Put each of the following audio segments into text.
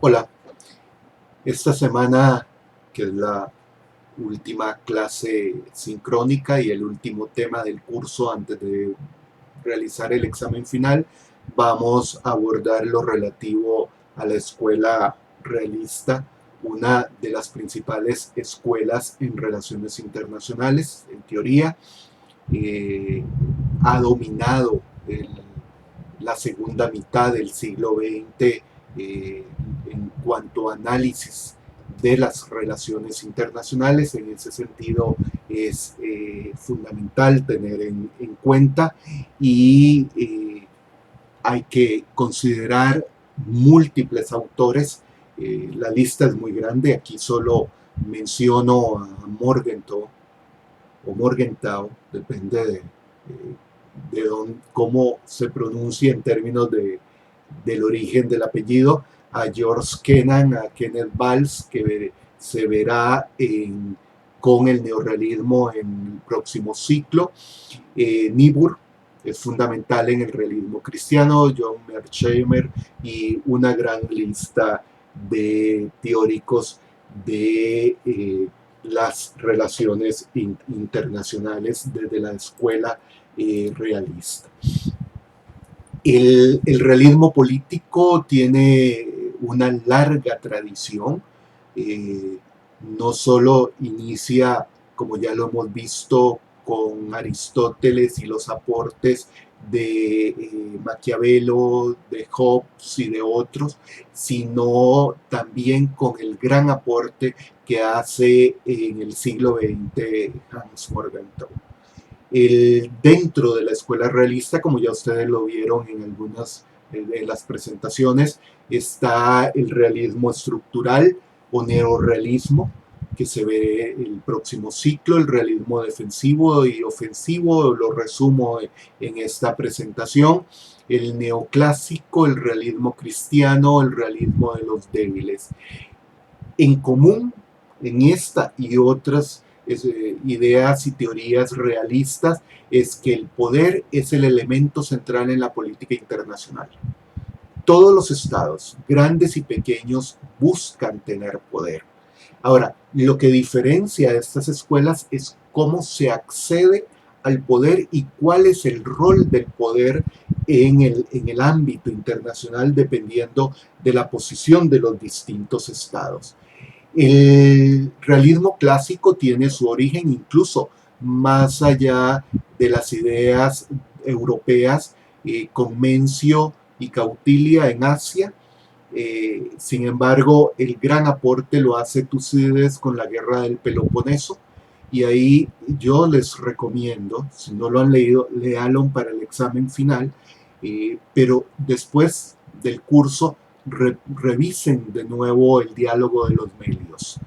Hola, esta semana, que es la última clase sincrónica y el último tema del curso antes de realizar el examen final, vamos a abordar lo relativo a la escuela realista, una de las principales escuelas en relaciones internacionales, en teoría. Ha dominado la segunda mitad del siglo XX en cuanto a análisis de las relaciones internacionales. En ese sentido es fundamental tener en cuenta y hay que considerar múltiples autores. La lista es muy grande, aquí solo menciono a Morgenthau o Morgenthau, depende cómo se pronuncia en términos del origen del apellido, a George Kennan, a Kenneth Waltz, que se verá con el neorrealismo en el próximo ciclo. Niebuhr es fundamental en el realismo cristiano, John Mearsheimer y una gran lista de teóricos de las relaciones internacionales desde la escuela realista. El realismo político tiene una larga tradición, eh, no solo inicia, como ya lo hemos visto, con Aristóteles y los aportes de Maquiavelo, de Hobbes y de otros, sino también con el gran aporte que hace en el siglo XX Hans Morgenthau. Dentro de la escuela realista, como ya ustedes lo vieron en algunas de las presentaciones, está el realismo estructural o neorrealismo, que se ve el próximo ciclo, el realismo defensivo y ofensivo, lo resumo en esta presentación, el neoclásico, el realismo cristiano, el realismo de los débiles. En común en esta y otras ideas y teorías realistas es que el poder es el elemento central en la política internacional. Todos los estados, grandes y pequeños, buscan tener poder. Ahora, lo que diferencia a estas escuelas es cómo se accede al poder y cuál es el rol del poder en el ámbito internacional dependiendo de la posición de los distintos estados. El realismo clásico tiene su origen incluso más allá de las ideas europeas, con Mencio y Cautilia en Asia. Sin embargo, el gran aporte lo hace Tucídides con la guerra del Peloponeso. Y ahí yo les recomiendo, si no lo han leído, léalo para el examen final, pero después del curso revisen de nuevo el diálogo de los medios.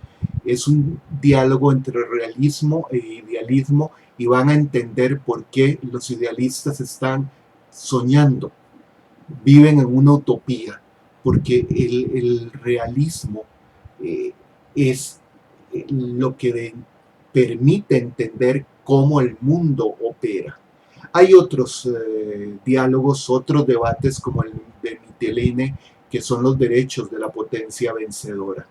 Es un diálogo entre realismo e idealismo y van a entender por qué los idealistas están soñando, viven en una utopía, porque el realismo es lo que permite entender cómo el mundo opera. Hay otros diálogos, otros debates como el de Mitiline, que son los derechos de la potencia vencedora.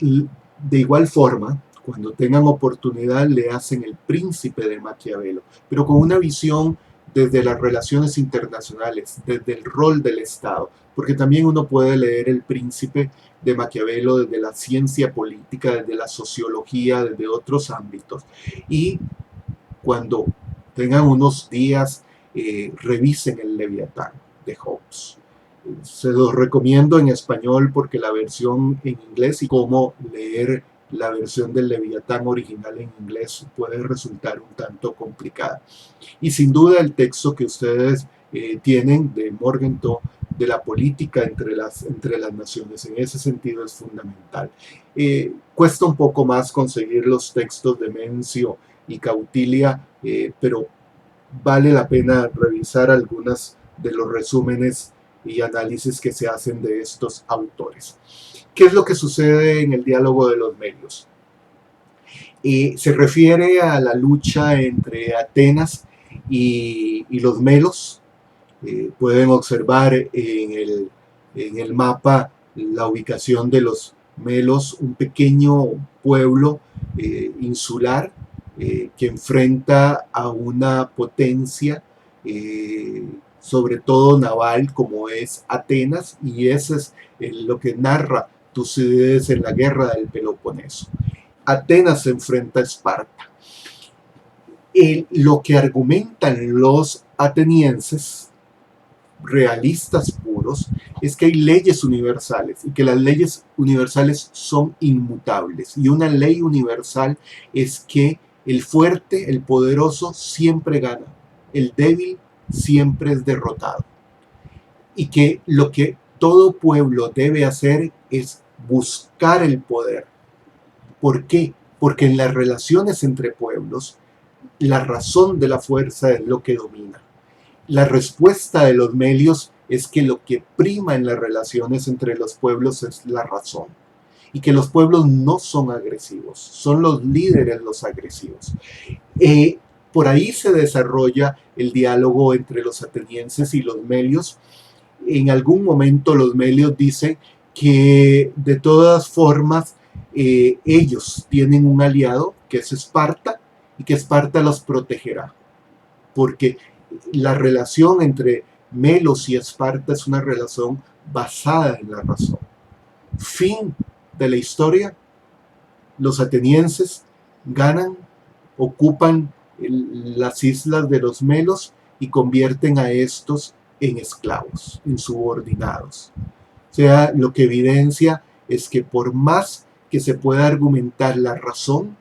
De igual forma, cuando tengan oportunidad, le hacen El Príncipe de Maquiavelo, pero con una visión desde las relaciones internacionales, desde el rol del Estado, porque también uno puede leer El Príncipe de Maquiavelo desde la ciencia política, desde la sociología, desde otros ámbitos. Y cuando tengan unos días, revisen el Leviatán de Hobbes. Se los recomiendo en español porque la versión en inglés y cómo leer la versión del Leviatán original en inglés puede resultar un tanto complicada. Y sin duda el texto que ustedes tienen de Morgenthau, de la política entre las naciones, en ese sentido es fundamental. Cuesta un poco más conseguir los textos de Mencio y Cautilia, pero vale la pena revisar algunas de los resúmenes y análisis que se hacen de estos autores. ¿Qué es lo que sucede en el diálogo de los medios? Se refiere a la lucha entre Atenas y los melos. Pueden observar en el mapa la ubicación de los Melos, un pequeño pueblo insular que enfrenta a una potencia, sobre todo naval, como es Atenas, y eso es lo que narra Tucídides en la guerra del Peloponeso. Atenas se enfrenta a Esparta. Lo que argumentan los atenienses, realistas puros, es que hay leyes universales y que las leyes universales son inmutables. Y una ley universal es que el fuerte, el poderoso, siempre gana. El débil siempre es derrotado. Y que lo que todo pueblo debe hacer es buscar el poder. ¿Por qué? Porque en las relaciones entre pueblos, la razón de la fuerza es lo que domina. La respuesta de los Melios es que lo que prima en las relaciones entre los pueblos es la razón y que los pueblos no son agresivos, son los líderes los agresivos. Por ahí se desarrolla el diálogo entre los atenienses y los Melios. En algún momento los Melios dicen que de todas formas ellos tienen un aliado que es Esparta y que Esparta los protegerá, porque la relación entre Melos y Esparta es una relación basada en la razón. Fin de la historia, los atenienses ganan, ocupan las islas de los Melos y convierten a estos en esclavos, en subordinados. O sea, lo que evidencia es que por más que se pueda argumentar la razón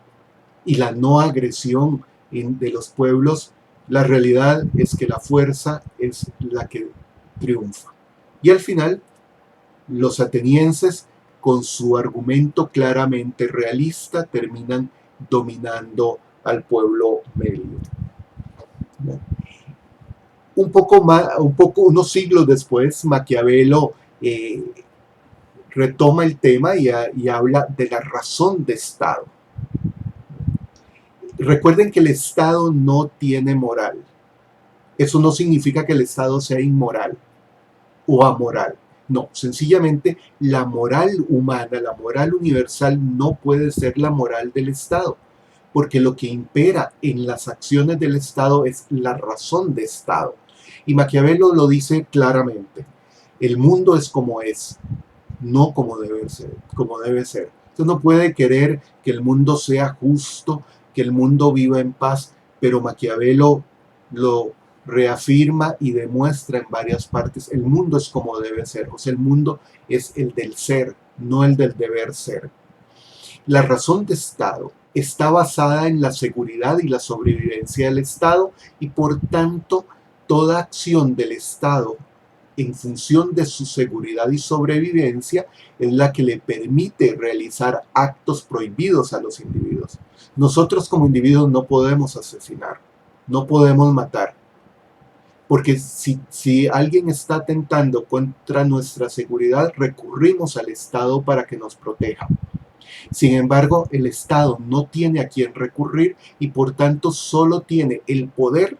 y la no agresión de los pueblos, la realidad es que la fuerza es la que triunfa. Y al final, los atenienses, con su argumento claramente realista, terminan dominando al pueblo melio. Unos siglos después, Maquiavelo retoma el tema y habla de la razón de Estado. Recuerden que el Estado no tiene moral. Eso no significa que el Estado sea inmoral o amoral. No, sencillamente la moral humana, la moral universal no puede ser la moral del Estado, porque lo que impera en las acciones del Estado es la razón de Estado. Y Maquiavelo lo dice claramente: el mundo es como es, no como debe ser. Usted no puede querer que el mundo sea justo, que el mundo viva en paz, pero Maquiavelo lo reafirma y demuestra en varias partes: el mundo es como debe ser. O sea, el mundo es el del ser, no el del deber ser. La razón de Estado está basada en la seguridad y la sobrevivencia del Estado, y por tanto toda acción del Estado en función de su seguridad y sobrevivencia es la que le permite realizar actos prohibidos a los individuos. Nosotros como individuos no podemos asesinar, no podemos matar, porque si alguien está atentando contra nuestra seguridad, recurrimos al Estado para que nos proteja. Sin embargo, el Estado no tiene a quién recurrir y por tanto solo tiene el poder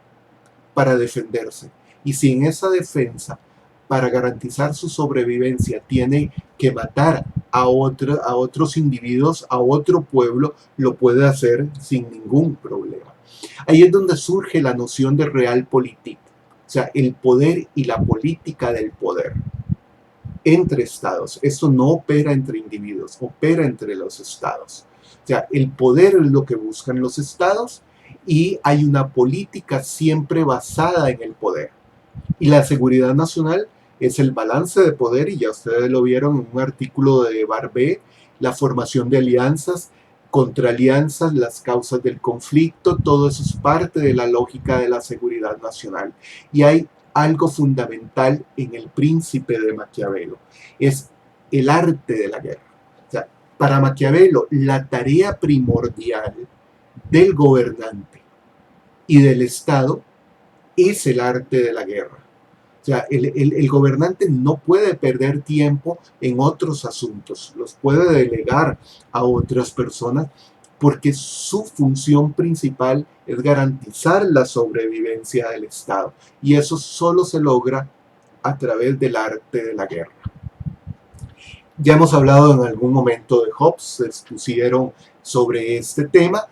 para defenderse. Y si en esa defensa, para garantizar su sobrevivencia, tiene que matar a otros individuos, a otro pueblo, lo puede hacer sin ningún problema. Ahí es donde surge la noción de realpolitik, o sea, el poder y la política del poder entre estados. Esto no opera entre individuos, opera entre los estados. O sea, el poder es lo que buscan los estados y hay una política siempre basada en el poder. Y la seguridad nacional es el balance de poder, y ya ustedes lo vieron en un artículo de Barbé, la formación de alianzas, contraalianzas, las causas del conflicto, todo eso es parte de la lógica de la seguridad nacional. Y hay algo fundamental en El Príncipe de Maquiavelo, es el arte de la guerra. O sea, para Maquiavelo, la tarea primordial del gobernante y del Estado es el arte de la guerra. O sea, el gobernante no puede perder tiempo en otros asuntos, los puede delegar a otras personas, porque su función principal es garantizar la sobrevivencia del Estado. Y eso solo se logra a través del arte de la guerra. Ya hemos hablado en algún momento de Hobbes, se expusieron sobre este tema,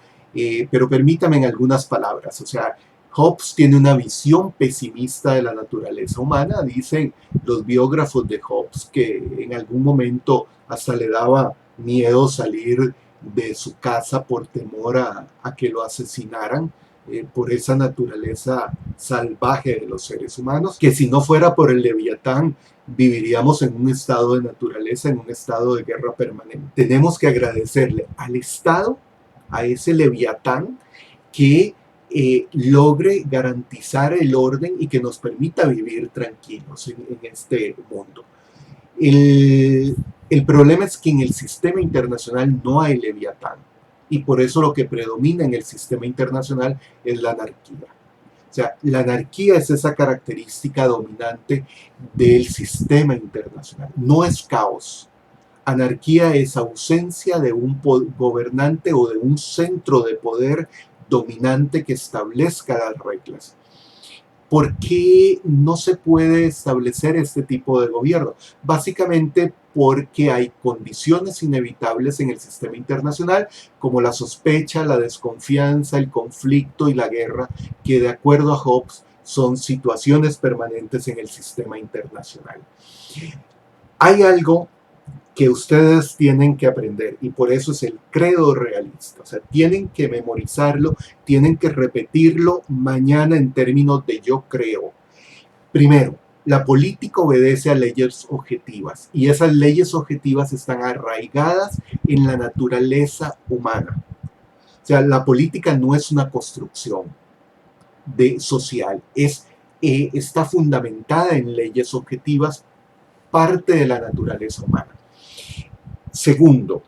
pero permítame en algunas palabras. O sea, Hobbes tiene una visión pesimista de la naturaleza humana. Dicen los biógrafos de Hobbes que en algún momento hasta le daba miedo salir de su casa por temor a que lo asesinaran por esa naturaleza salvaje de los seres humanos, que si no fuera por el Leviatán, viviríamos en un estado de naturaleza, en un estado de guerra permanente. Tenemos que agradecerle al Estado, a ese Leviatán, que logre garantizar el orden y que nos permita vivir tranquilos en este mundo. El problema es que en el sistema internacional no hay Leviatán y por eso lo que predomina en el sistema internacional es la anarquía. O sea, la anarquía es esa característica dominante del sistema internacional. No es caos. Anarquía es ausencia de un gobernante o de un centro de poder dominante que establezca las reglas. ¿Por qué no se puede establecer este tipo de gobierno? Básicamente porque hay condiciones inevitables en el sistema internacional, como la sospecha, la desconfianza, el conflicto y la guerra, que de acuerdo a Hobbes son situaciones permanentes en el sistema internacional. Hay algo que ustedes tienen que aprender y por eso es el credo realista. O sea, tienen que memorizarlo, tienen que repetirlo mañana en términos de yo creo. Primero, la política obedece a leyes objetivas y esas leyes objetivas están arraigadas en la naturaleza humana. O sea, la política no es una construcción social, está fundamentada en leyes objetivas, parte de la naturaleza humana. Segundo,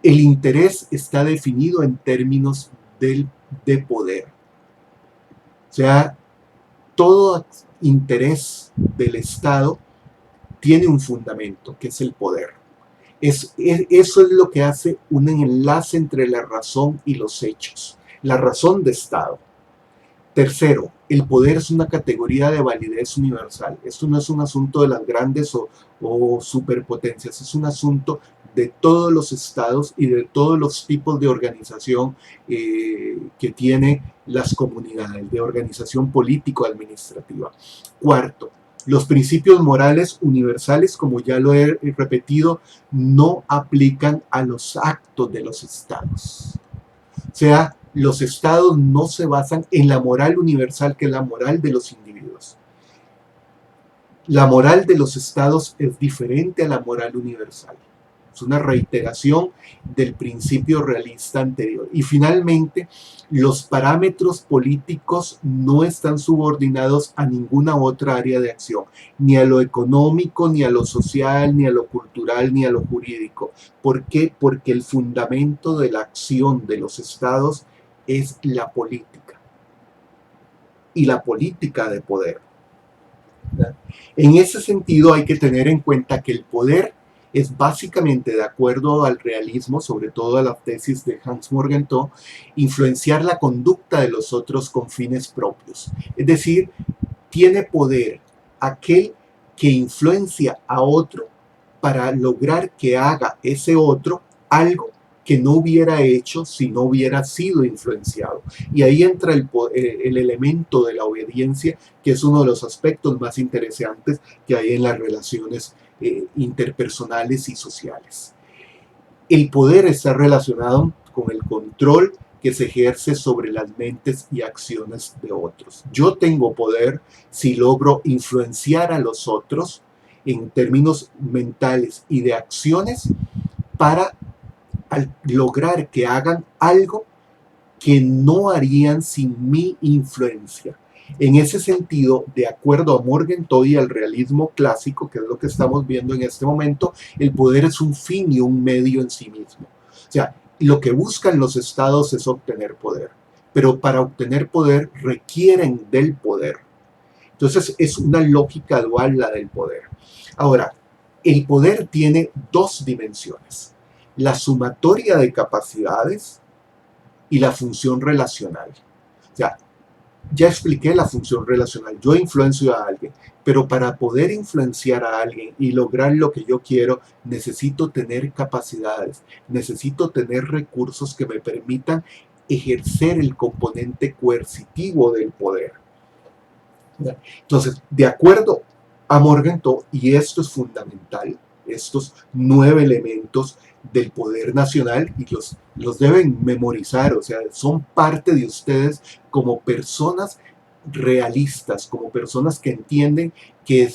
el interés está definido en términos de poder. O sea, todo interés del Estado tiene un fundamento, que es el poder. Eso es lo que hace un enlace entre la razón y los hechos. La razón de Estado. Tercero, el poder es una categoría de validez universal. Esto no es un asunto de las grandes o superpotencias, es un asunto de todos los estados y de todos los tipos de organización que tienen las comunidades, de organización político-administrativa. Cuarto, los principios morales universales, como ya lo he repetido, no aplican a los actos de los estados. O sea, los estados no se basan en la moral universal, que es la moral de los individuos. La moral de los estados es diferente a la moral universal. Es una reiteración del principio realista anterior. Y finalmente, los parámetros políticos no están subordinados a ninguna otra área de acción, ni a lo económico, ni a lo social, ni a lo cultural, ni a lo jurídico. ¿Por qué? Porque el fundamento de la acción de los estados es la política y la política de poder. ¿Verdad? En ese sentido hay que tener en cuenta que el poder es básicamente, de acuerdo al realismo, sobre todo a la tesis de Hans Morgenthau, influenciar la conducta de los otros con fines propios. Es decir, tiene poder aquel que influencia a otro para lograr que haga ese otro algo que no hubiera hecho si no hubiera sido influenciado. Y ahí entra el elemento de la obediencia, que es uno de los aspectos más interesantes que hay en las relaciones interpersonales y sociales. El poder está relacionado con el control que se ejerce sobre las mentes y acciones de otros. Yo tengo poder si logro influenciar a los otros en términos mentales y de acciones para lograr que hagan algo que no harían sin mi influencia. En ese sentido, de acuerdo a Morgenthau y al realismo clásico, que es lo que estamos viendo en este momento, el poder es un fin y un medio en sí mismo. O sea, lo que buscan los estados es obtener poder, pero para obtener poder requieren del poder. Entonces es una lógica dual la del poder. Ahora, el poder tiene dos dimensiones: la sumatoria de capacidades y la función relacional. O sea, Ya expliqué la función relacional. Yo influencio a alguien, pero para poder influenciar a alguien y lograr lo que yo quiero, necesito tener capacidades, necesito tener recursos que me permitan ejercer el componente coercitivo del poder. Entonces, de acuerdo a Morgenthau, y esto es fundamental, estos 9 elementos del poder nacional, y los deben memorizar, o sea, son parte de ustedes como personas realistas, como personas que entienden que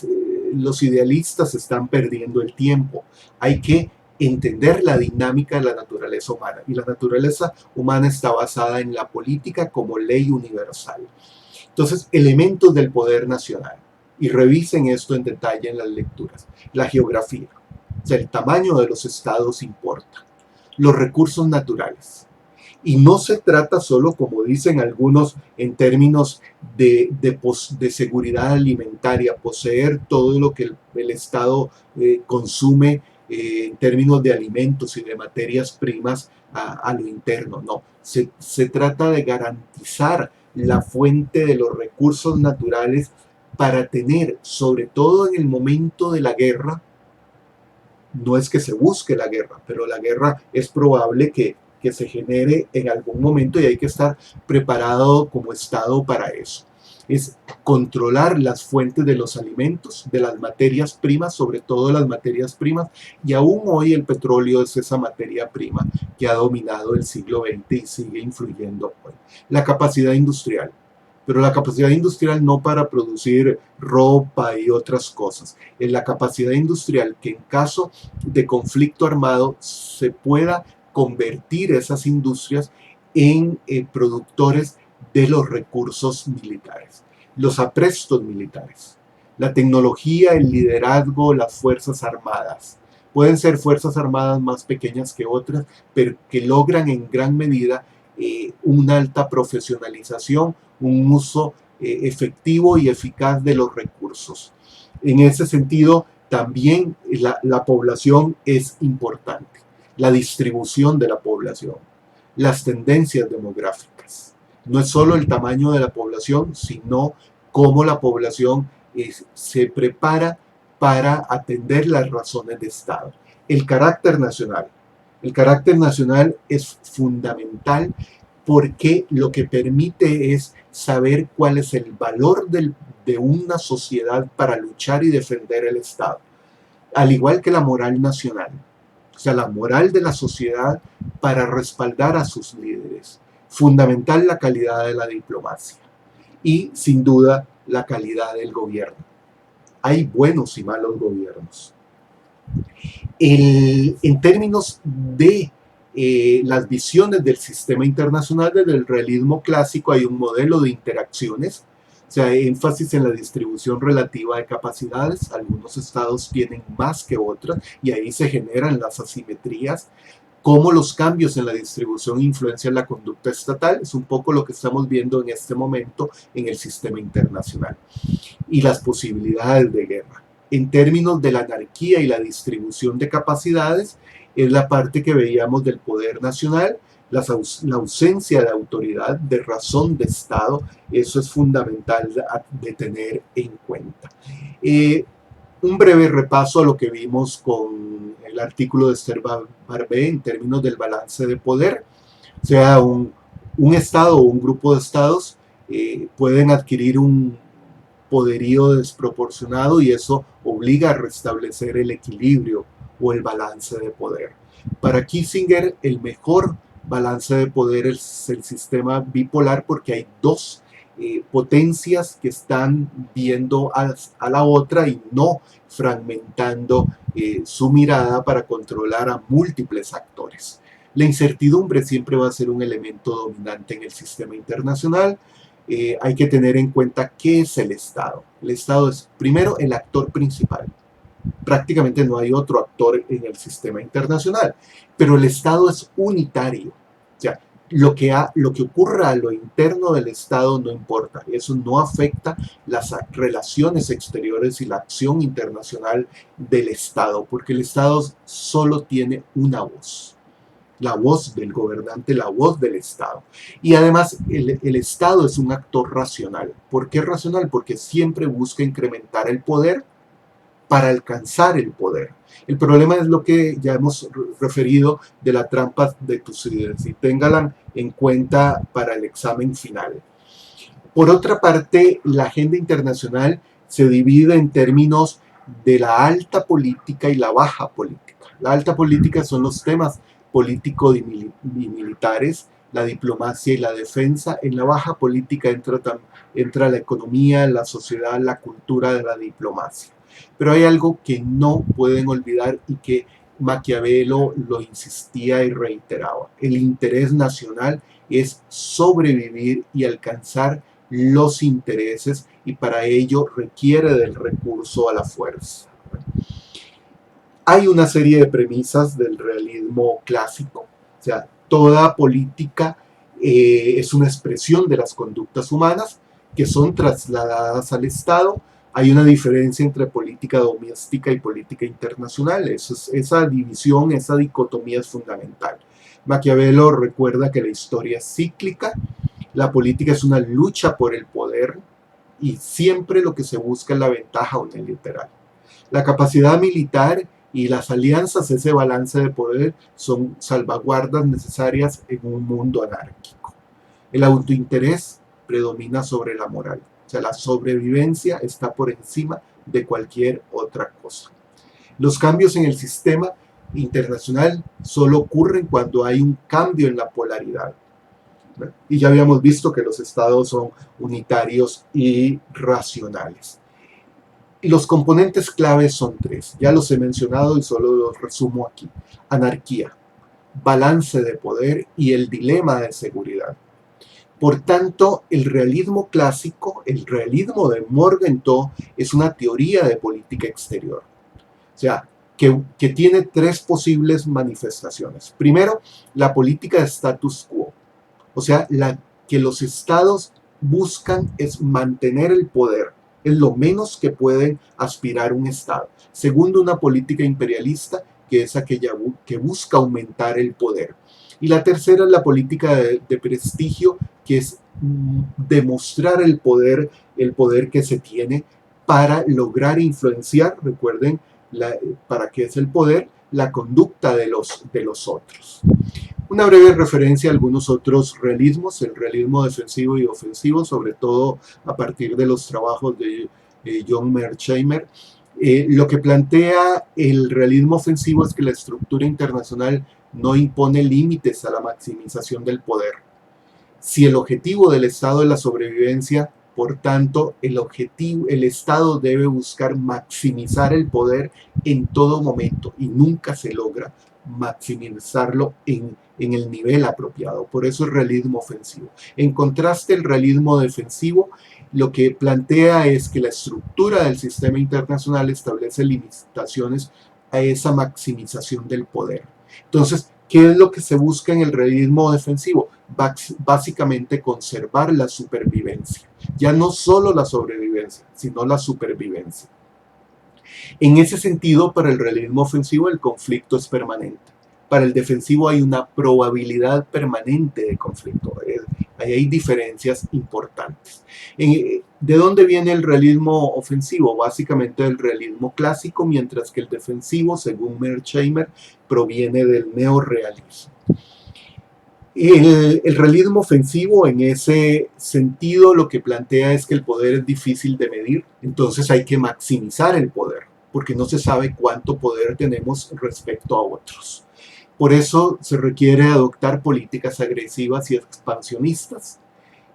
los idealistas están perdiendo el tiempo. Hay que entender la dinámica de la naturaleza humana, y la naturaleza humana está basada en la política como ley universal. Entonces, elementos del poder nacional. Y revisen esto en detalle en las lecturas. La geografía, o sea, el tamaño de los estados importa. Los recursos naturales. Y no se trata solo, como dicen algunos, en términos de seguridad alimentaria, poseer todo lo que el Estado consume en términos de alimentos y de materias primas a lo interno. No, se trata de garantizar la fuente de los recursos naturales para tener, sobre todo en el momento de la guerra, no es que se busque la guerra, pero la guerra es probable que se genere en algún momento y hay que estar preparado como Estado para eso. Es controlar las fuentes de los alimentos, de las materias primas, sobre todo las materias primas, y aún hoy el petróleo es esa materia prima que ha dominado el siglo XX y sigue influyendo hoy. La capacidad industrial, pero la capacidad industrial no para producir ropa y otras cosas, es la capacidad industrial que en caso de conflicto armado se pueda convertir esas industrias en productores de los recursos militares, los aprestos militares, la tecnología, el liderazgo, las fuerzas armadas. Pueden ser fuerzas armadas más pequeñas que otras, pero que logran en gran medida una alta profesionalización, un uso efectivo y eficaz de los recursos. En ese sentido, también la población es importante, la distribución de la población, las tendencias demográficas. No es solo el tamaño de la población, sino cómo la población se prepara para atender las razones de Estado. El carácter nacional. El carácter nacional es fundamental porque lo que permite es saber cuál es el valor de una sociedad para luchar y defender el Estado, al igual que la moral nacional, o sea, la moral de la sociedad para respaldar a sus líderes. Fundamental la calidad de la diplomacia y, sin duda, la calidad del gobierno. Hay buenos y malos gobiernos. En términos de las visiones del sistema internacional, desde el realismo clásico hay un modelo de interacciones, o sea, énfasis en la distribución relativa de capacidades. Algunos estados tienen más que otras y ahí se generan las asimetrías. Cómo los cambios en la distribución influencian la conducta estatal es un poco lo que estamos viendo en este momento en el sistema internacional. Y las posibilidades de guerra. En términos de la anarquía y la distribución de capacidades, es la parte que veíamos del poder nacional, la ausencia de autoridad, de razón de Estado, eso es fundamental de tener en cuenta. Un breve repaso a lo que vimos con el artículo de Esther Barbé en términos del balance de poder. O sea, un Estado o un grupo de Estados pueden adquirir un poderío desproporcionado y eso obliga a restablecer el equilibrio o el balance de poder. Para Kissinger, el mejor balance de poder es el sistema bipolar porque hay dos potencias que están viendo a la otra y no fragmentando su mirada para controlar a múltiples actores. La incertidumbre siempre va a ser un elemento dominante en el sistema internacional. Hay que tener en cuenta qué es el Estado. El Estado es, primero, el actor principal. Prácticamente no hay otro actor en el sistema internacional, pero el Estado es unitario. O sea, lo que ocurra a lo interno del Estado no importa. Eso no afecta las relaciones exteriores y la acción internacional del Estado, porque el Estado solo tiene una voz. la voz del gobernante, la voz del Estado. Y además el Estado es un actor racional. ¿Por qué racional? Porque siempre busca incrementar el poder para alcanzar el poder. El problema es lo que ya hemos referido de la trampa de Tucídides, y ténganla en cuenta para el examen final. Por otra parte, la agenda internacional se divide en términos de la alta política y la baja política. La alta política son los temas políticos y militares, la diplomacia y la defensa. En la baja política entra la economía, la sociedad, la cultura de la diplomacia. Pero hay algo que no pueden olvidar y que Maquiavelo lo insistía y reiteraba. El interés nacional es sobrevivir y alcanzar los intereses, y para ello requiere del recurso a la fuerza. Hay una serie de premisas del realismo clásico, o sea, toda política es una expresión de las conductas humanas que son trasladadas al Estado. Hay una diferencia entre política doméstica y política internacional. Esa división, esa dicotomía es fundamental. Maquiavelo recuerda que la historia es cíclica, la política es una lucha por el poder y siempre lo que se busca es la ventaja unilateral. La capacidad militar y las alianzas, ese balance de poder, son salvaguardas necesarias en un mundo anárquico. El autointerés predomina sobre la moral. O sea, la sobrevivencia está por encima de cualquier otra cosa. Los cambios en el sistema internacional solo ocurren cuando hay un cambio en la polaridad. Y ya habíamos visto que los estados son unitarios y racionales. Y los componentes claves son tres. Ya los he mencionado y solo los resumo aquí. Anarquía, balance de poder y el dilema de seguridad. Por tanto, el realismo clásico, el realismo de Morgenthau, es una teoría de política exterior. O sea, que tiene tres posibles manifestaciones. Primero, la política de status quo. O sea, que los estados buscan es mantener el poder. Es lo menos que pueden aspirar un estado. Segundo, una política imperialista, que es aquella que busca aumentar el poder. Y la tercera es la política de prestigio, que es demostrar el poder que se tiene para lograr influenciar, recuerden, para qué es el poder, la conducta de los otros. Una breve referencia a algunos otros realismos, el realismo defensivo y ofensivo, sobre todo a partir de los trabajos de John Mearsheimer. Lo que plantea el realismo ofensivo es que la estructura internacional no impone límites a la maximización del poder. Si el objetivo del Estado es la sobrevivencia, por tanto, el Estado debe buscar maximizar el poder en todo momento y nunca se logra maximizarlo en el nivel apropiado. Por eso el realismo ofensivo. En contraste, el realismo defensivo lo que plantea es que la estructura del sistema internacional establece limitaciones a esa maximización del poder. Entonces, ¿qué es lo que se busca en el realismo defensivo? Básicamente conservar la supervivencia. Ya no solo la sobrevivencia, sino la supervivencia. En ese sentido, para el realismo ofensivo el conflicto es permanente. Para el defensivo hay una probabilidad permanente de conflicto. Ahí hay diferencias importantes. ¿De dónde viene el realismo ofensivo? Básicamente del realismo clásico, mientras que el defensivo, según Mearsheimer, proviene del neorrealismo. El realismo ofensivo, en ese sentido, lo que plantea es que el poder es difícil de medir, entonces hay que maximizar el poder, porque no se sabe cuánto poder tenemos respecto a otros. Por eso se requiere adoptar políticas agresivas y expansionistas.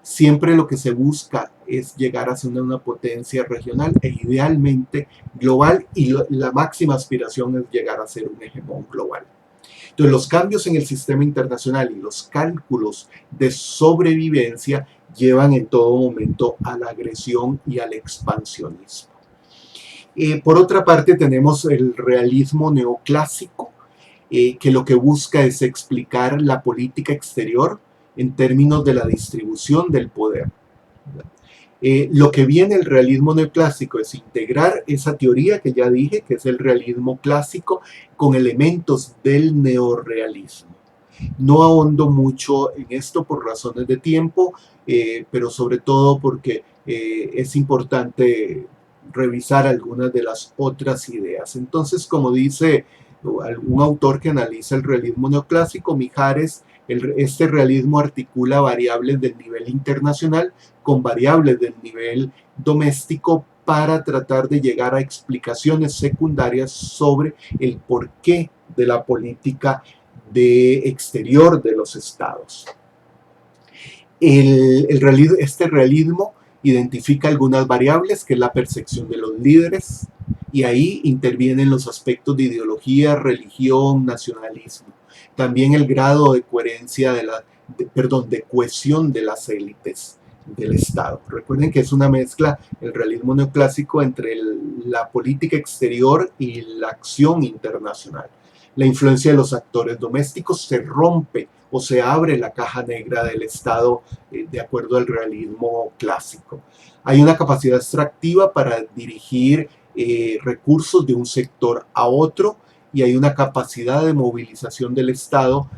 Siempre lo que se busca es llegar a ser una potencia regional e idealmente global, y la máxima aspiración es llegar a ser un hegemón global. Entonces, los cambios en el sistema internacional y los cálculos de sobrevivencia llevan en todo momento a la agresión y al expansionismo. Por otra parte, tenemos el realismo neoclásico, que lo que busca es explicar la política exterior en términos de la distribución del poder. Lo que viene el realismo neoclásico es integrar esa teoría que ya dije, que es el realismo clásico, con elementos del neorrealismo. No ahondo mucho en esto por razones de tiempo, pero sobre todo porque es importante revisar algunas de las otras ideas. Entonces, como dice algún autor que analiza el realismo neoclásico, Mijares, este realismo articula variables del nivel internacional con variables del nivel doméstico para tratar de llegar a explicaciones secundarias sobre el porqué de la política de exterior de los estados. Este realismo identifica algunas variables, que es la percepción de los líderes, y ahí intervienen los aspectos de ideología, religión, nacionalismo. También el grado de coherencia de cohesión de las élites del Estado. Recuerden que es una mezcla, el realismo neoclásico, entre la política exterior y la acción internacional. La influencia de los actores domésticos se rompe o se abre la caja negra del Estado de acuerdo al realismo clásico. Hay una capacidad extractiva para dirigir recursos de un sector a otro, y hay una capacidad de movilización del Estado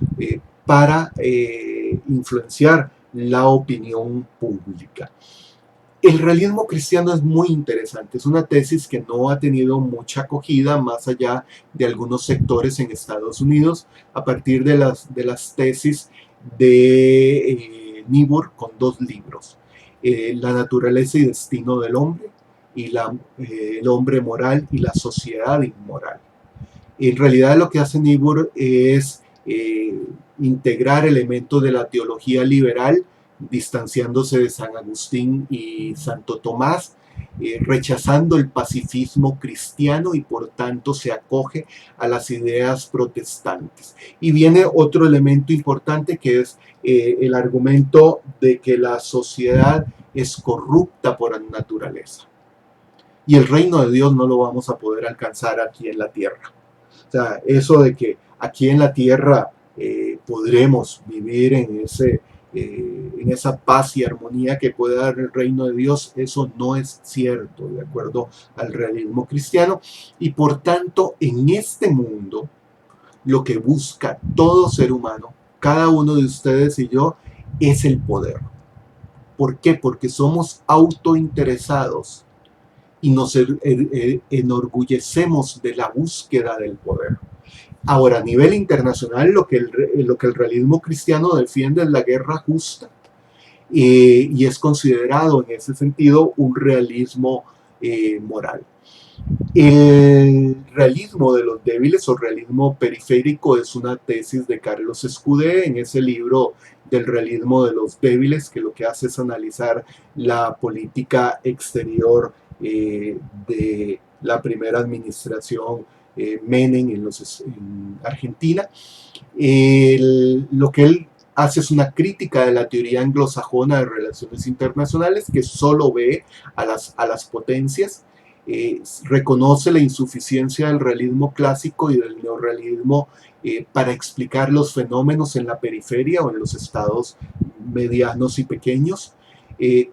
para influenciar la opinión pública. El realismo cristiano es muy interesante, es una tesis que no ha tenido mucha acogida más allá de algunos sectores en Estados Unidos, a partir de las tesis de Niebuhr, con dos libros, La naturaleza y destino del hombre y el hombre moral y la sociedad inmoral. En realidad lo que hace Niebuhr es integrar elementos de la teología liberal, distanciándose de San Agustín y Santo Tomás, rechazando el pacifismo cristiano, y por tanto se acoge a las ideas protestantes. Y viene otro elemento importante, que es el argumento de que la sociedad es corrupta por naturaleza y el reino de Dios no lo vamos a poder alcanzar aquí en la tierra. O sea, eso de que aquí en la tierra podremos vivir en esa paz y armonía que puede dar el reino de Dios, eso no es cierto, de acuerdo al realismo cristiano. Y por tanto, en este mundo, lo que busca todo ser humano, cada uno de ustedes y yo, es el poder. ¿Por qué? Porque somos autointeresados y nos enorgullecemos de la búsqueda del poder. Ahora, a nivel internacional, lo que el realismo cristiano defiende es la guerra justa, y es considerado en ese sentido un realismo moral. El realismo de los débiles o realismo periférico es una tesis de Carlos Escudé en ese libro del realismo de los débiles, que lo que hace es analizar la política exterior de la primera administración Menem en Argentina. Lo que él hace es una crítica de la teoría anglosajona de relaciones internacionales, que solo ve a las potencias. Reconoce la insuficiencia del realismo clásico y del neorrealismo para explicar los fenómenos en la periferia o en los estados medianos y pequeños.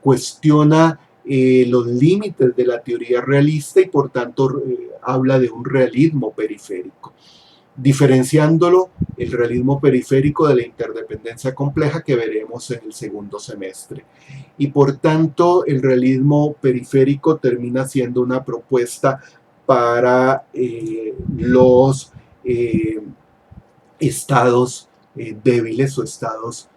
Cuestiona los límites de la teoría realista y por tanto habla de un realismo periférico, diferenciándolo, el realismo periférico, de la interdependencia compleja, que veremos en el segundo semestre. Y por tanto, el realismo periférico termina siendo una propuesta para los estados débiles o estados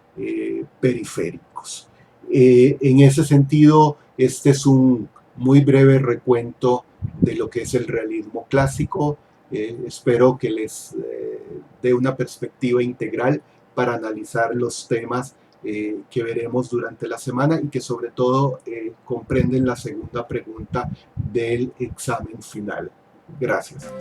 periféricos. En ese sentido, este es un muy breve recuento de lo que es el realismo clásico. Espero que les dé una perspectiva integral para analizar los temas que veremos durante la semana, y que sobre todo comprenden la segunda pregunta del examen final. Gracias.